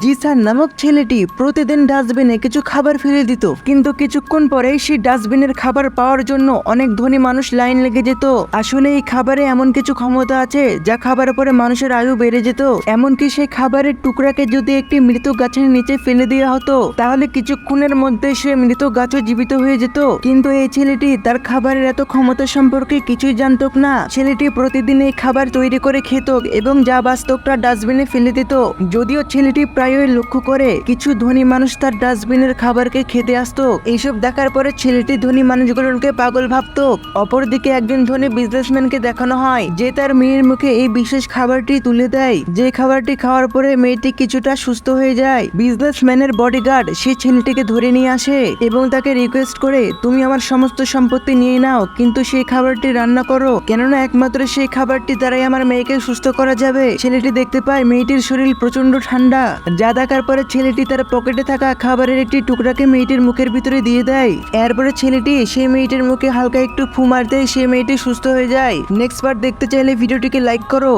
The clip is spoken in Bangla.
জিসান নামক ছেলেটি প্রতিদিন ডাস্টবিনে কিছু খাবার ফেলে দিত, কিন্তু কিছুক্ষণ পরে সেই ডাস্টবিনের খাবার পাওয়ার জন্য অনেক ধনী মানুষ লাইন লেগে যেত। আসলে এই খাবারে এমন কিছু ক্ষমতা আছে যা খাবার পরে মানুষের আয়ু বেড়ে যেত। এমনকি সেই খাবারের টুকরাকে যদি একটি মৃত গাছের নিচে ফেলে দেওয়া হতো তাহলে কিছুক্ষণের মধ্যে সে মৃত গাছও জীবিত হয়ে যেত। কিন্তু এই ছেলেটি তার খাবারের এত ক্ষমতা সম্পর্কে কিছুই জানত না। ছেলেটি প্রতিদিন এই খাবার তৈরি করে খেত এবং যা বাঁচত তা ডাস্টবিনে ফেলে দিত। যদিও ছেলেটি প্রায়ই লক্ষ্য করে কিছু ধনী মানুষ তার ডাস্টবিনের খাবারকে খেতে আসতো। এইসব দেখার পরে ছেলেটি ধনী মানুষগুলোকে পাগল ভাবতো। অপরদিকে একজন ধনী বিজনেসম্যানকে দেখানো হয় যে তার মেয়ের মুখে এই বিশেষ খাবারটি তুলে দেয়, যে খাবারটি খাওয়ার পরে মেয়েটি কিছুটা সুস্থ হয়ে যায়। বিজনেসম্যানের বডিগার্ড সেই ছেলেটিকে ধরে নিয়ে আসে এবং তাকে রিকোয়েস্ট করে, তুমি আমার সমস্ত সম্পত্তি নিয়ে নাও, কিন্তু সেই খাবারটি রান্না করো, কেননা একমাত্র সেই খাবারটি দ্বারাই আমার মেয়েকে সুস্থ করা যাবে। ছেলেটি দেখতে পায় মেয়েটির শরীর প্রচন্ড ঠান্ডা, যা দেখার পরে ছেলেটি তার পকেটে থাকা খাবারের একটি টুকরাকে মেয়েটির মুখের ভিতরে দিয়ে দেয়। এরপরে ছেলেটি সেই মেয়েটির মুখে হালকা একটু ফু মারতেই সেই মেয়েটি সুস্থ হয়ে যায়। নেক্সট পার্ট দেখতে চাইলে ভিডিওটিকে লাইক করো।